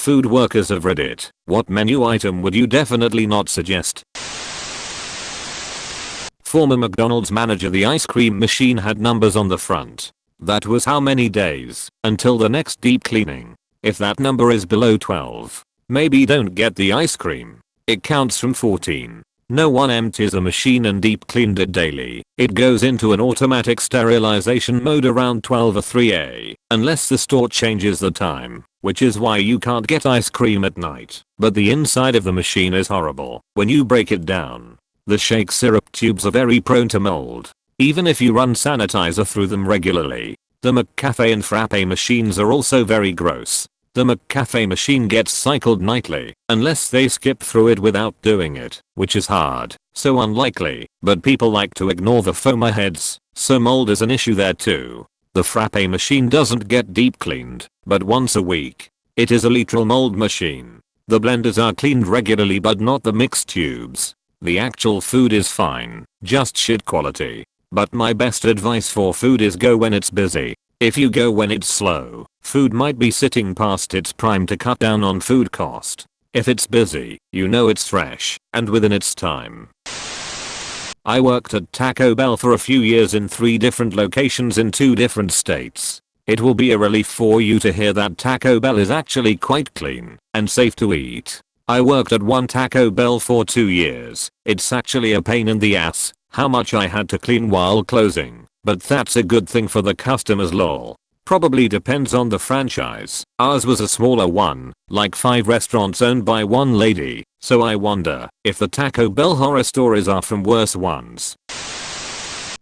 food workers of Reddit, what menu item would you definitely not suggest? Former McDonald's manager. The ice cream machine had numbers on the front. That was how many days until the next deep cleaning. If that number is below 12, maybe don't get the ice cream. It counts from 14. No one empties a machine and deep cleaned it daily. It goes into an automatic sterilization mode around 12 or 3 unless the store changes the time, which is why you can't get ice cream at night. But the inside of the machine is horrible when you break it down. The shake syrup tubes are very prone to mold, even if you run sanitizer through them regularly. The McCafe and Frappe machines are also very gross. The McCafe machine gets cycled nightly, unless they skip through it without doing it, which is hard, so unlikely, but people like to ignore the foamer heads, so mold is an issue there too. The Frappe machine doesn't get deep cleaned, but once a week. It is a literal mold machine. The blenders are cleaned regularly but not the mixed tubes. The actual food is fine, just shit quality. But my best advice for food is go when it's busy. If you go when it's slow, food might be sitting past its prime to cut down on food cost. If it's busy, you know it's fresh and within its time. I worked at Taco Bell for a few years in 3 different locations in 2 different states. It will be a relief for you to hear that Taco Bell is actually quite clean and safe to eat. I worked at one Taco Bell for 2 years. It's actually a pain in the ass how much I had to clean while closing, but that's a good thing for the customers lol. Probably depends on the franchise. Ours was a smaller one, like 5 restaurants owned by one lady, so I wonder if the Taco Bell horror stories are from worse ones.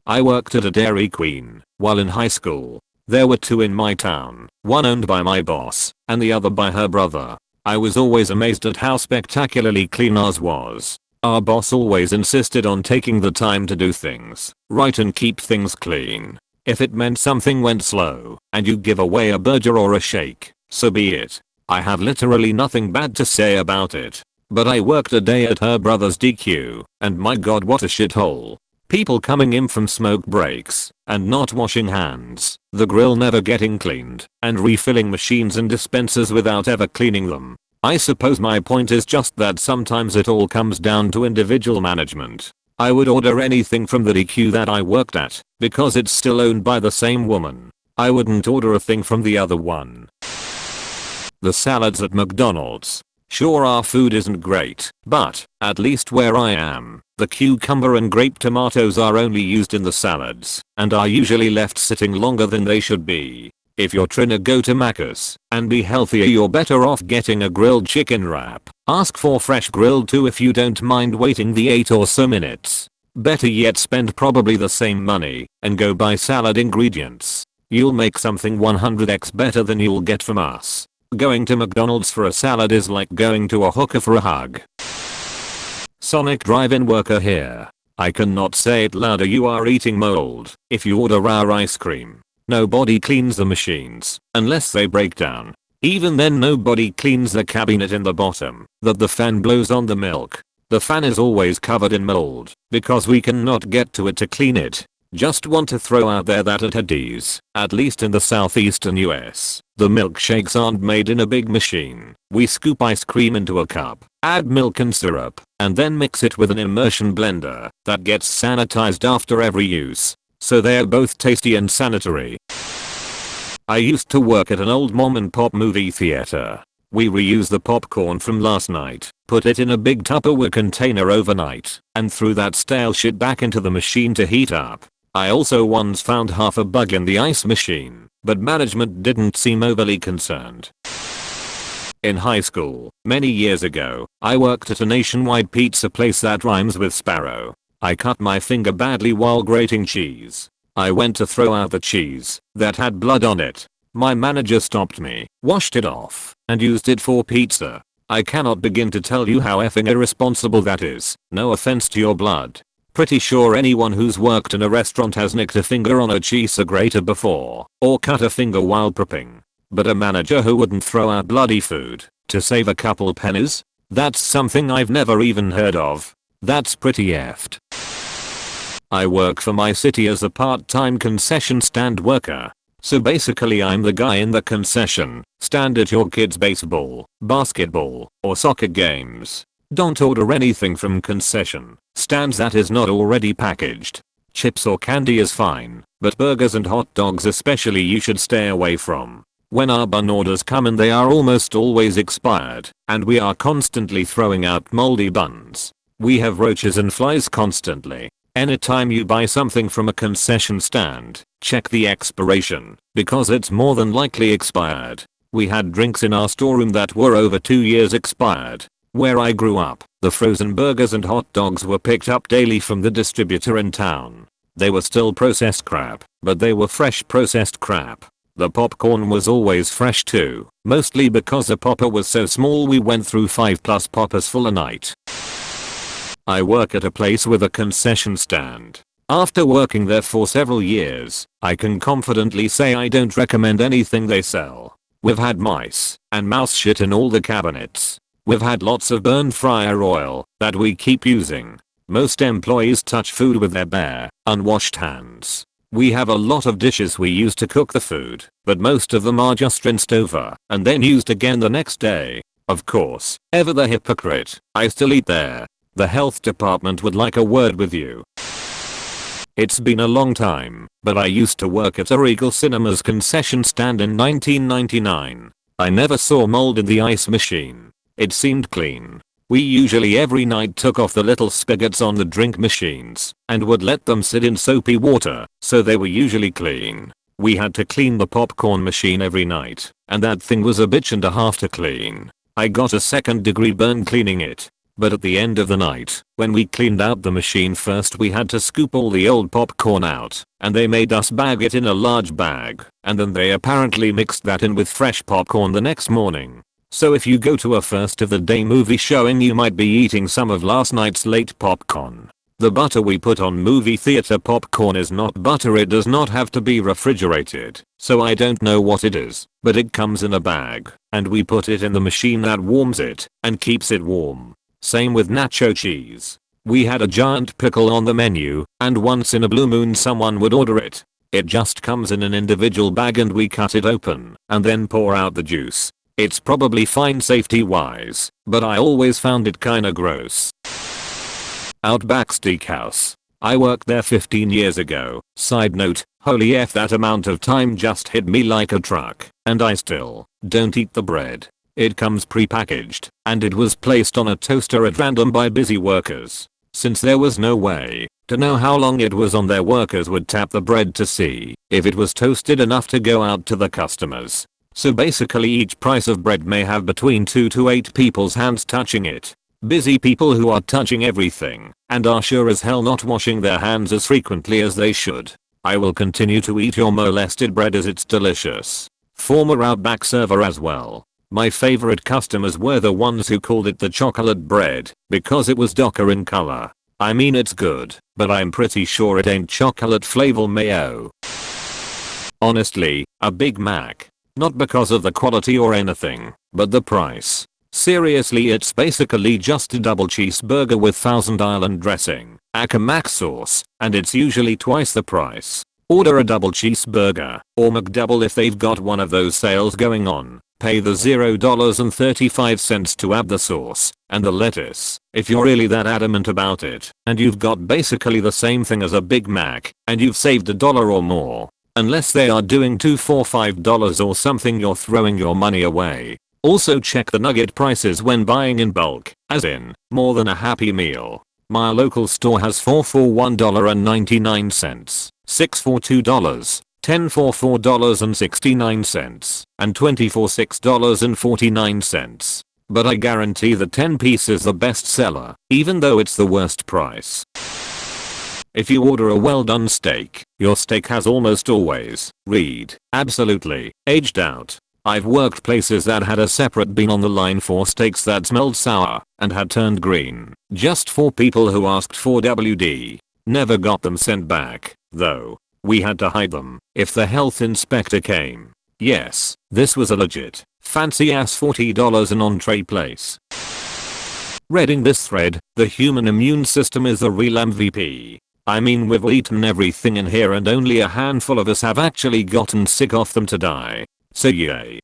I worked at a Dairy Queen while in high school. There were 2 in my town, one owned by my boss and the other by her brother. I was always amazed at how spectacularly clean ours was. Our boss always insisted on taking the time to do things right and keep things clean. If it meant something went slow and you give away a burger or a shake, so be it. I have literally nothing bad to say about it. But I worked a day at her brother's DQ, and my god, what a shithole. People coming in from smoke breaks and not washing hands, the grill never getting cleaned, and refilling machines and dispensers without ever cleaning them. I suppose my point is just that sometimes it all comes down to individual management. I would order anything from the DQ that I worked at, because it's still owned by the same woman. I wouldn't order a thing from the other one. The salads at McDonald's. Sure, our food isn't great, but, at least where I am, the cucumber and grape tomatoes are only used in the salads, and are usually left sitting longer than they should be. If you're trying to go to Macca's and be healthier, you're better off getting a grilled chicken wrap. Ask for fresh grilled too if you don't mind waiting the 8 or so minutes. Better yet, spend probably the same money and go buy salad ingredients. You'll make something 100x better than you'll get from us. Going to McDonald's for a salad is like going to a hooker for a hug. Sonic drive-in worker here. I cannot say it louder, you are eating mold if you order our ice cream. Nobody cleans the machines unless they break down. Even then, nobody cleans the cabinet in the bottom that the fan blows on the milk. The fan is always covered in mold because we cannot get to it to clean it. Just want to throw out there that at Hardee's, at least in the southeastern US, the milkshakes aren't made in a big machine. We scoop ice cream into a cup, add milk and syrup, and then mix it with an immersion blender that gets sanitized after every use. So they're both tasty and sanitary. I used to work at an old mom and pop movie theater. We reused the popcorn from last night, put it in a big Tupperware container overnight, and threw that stale shit back into the machine to heat up. I also once found half a bug in the ice machine, but management didn't seem overly concerned. In high school, many years ago, I worked at a nationwide pizza place that rhymes with sparrow. I cut my finger badly while grating cheese. I went to throw out the cheese that had blood on it. My manager stopped me, washed it off, and used it for pizza. I cannot begin to tell you how effing irresponsible that is. No offense to your blood. Pretty sure anyone who's worked in a restaurant has nicked a finger on a cheese grater before, or cut a finger while prepping. But a manager who wouldn't throw out bloody food to save a couple pennies? That's something I've never even heard of. That's pretty effed. I work for my city as a part-time concession stand worker. So basically I'm the guy in the concession stand at your kids' baseball, basketball, or soccer games. Don't order anything from concession stands that is not already packaged. Chips or candy is fine, but burgers and hot dogs especially you should stay away from. When our bun orders come in they are almost always expired, and we are constantly throwing out moldy buns. We have roaches and flies constantly. Anytime you buy something from a concession stand, check the expiration, because it's more than likely expired. We had drinks in our storeroom that were over 2 years expired. Where I grew up, the frozen burgers and hot dogs were picked up daily from the distributor in town. They were still processed crap, but they were fresh processed crap. The popcorn was always fresh too, mostly because the popper was so small we went through 5+ poppers full a night. I work at a place with a concession stand. After working there for several years, I can confidently say I don't recommend anything they sell. We've had mice and mouse shit in all the cabinets. We've had lots of burned fryer oil that we keep using. Most employees touch food with their bare, unwashed hands. We have a lot of dishes we use to cook the food, but most of them are just rinsed over and then used again the next day. Of course, ever the hypocrite, I still eat there. The health department would like a word with you. It's been a long time, but I used to work at a Regal Cinemas concession stand in 1999. I never saw mold in the ice machine. It seemed clean. We usually every night took off the little spigots on the drink machines and would let them sit in soapy water, so they were usually clean. We had to clean the popcorn machine every night, and that thing was a bitch and a half to clean. I got a 2nd-degree burn cleaning it. But at the end of the night, when we cleaned out the machine first we had to scoop all the old popcorn out, and they made us bag it in a large bag, and then they apparently mixed that in with fresh popcorn the next morning. So if you go to a first of the day movie showing you might be eating some of last night's late popcorn. The butter we put on movie theater popcorn is not butter, it does not have to be refrigerated, so I don't know what it is, but it comes in a bag, and we put it in the machine that warms it, and keeps it warm. Same with nacho cheese. We had a giant pickle on the menu, and once in a blue moon someone would order it. It just comes in an individual bag and we cut it open, and then pour out the juice. It's probably fine safety wise, but I always found it kinda gross. Outback Steakhouse. I worked there 15 years ago. Side note, holy f that amount of time just hit me like a truck, and I still don't eat the bread. It comes pre-packaged, and it was placed on a toaster at random by busy workers. Since there was no way to know how long it was on, their workers would tap the bread to see if it was toasted enough to go out to the customers. So basically each price of bread may have between 2 to 8 people's hands touching it. Busy people who are touching everything, and are sure as hell not washing their hands as frequently as they should. I will continue to eat your molested bread as it's delicious. Former Outback server as well. My favorite customers were the ones who called it the chocolate bread because it was darker in color. I mean it's good, but I'm pretty sure it ain't chocolate flavor mayo. Honestly, a Big Mac. Not because of the quality or anything, but the price. Seriously, it's basically just a double cheeseburger with Thousand Island dressing, Mac sauce, and it's usually twice the price. Order a double cheeseburger, or McDouble if they've got one of those sales going on. Pay the $0.35 to add the sauce and the lettuce if you're really that adamant about it, and you've got basically the same thing as a Big Mac and you've saved $1 or more. Unless they are doing 2 for $5 or something, you're throwing your money away. Also check the nugget prices when buying in bulk, as in more than a Happy Meal. My local store has 4 for $1.99, 6 for $2, 10 for $4.69, and 20 for $6.49. But I guarantee the 10 piece is the best seller, even though it's the worst price. If you order a well done steak, your steak has almost always, absolutely, aged out. I've worked places that had a separate bean on the line for steaks that smelled sour and had turned green, just for people who asked for WD. Never got them sent back, though. We had to hide them if the health inspector came. Yes, this was a legit, fancy ass $40 an entree place. Reading this thread, the human immune system is the real MVP. I mean, we've eaten everything in here and only a handful of us have actually gotten sick off them to die. So yay.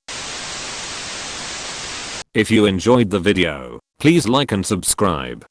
If you enjoyed the video, please like and subscribe.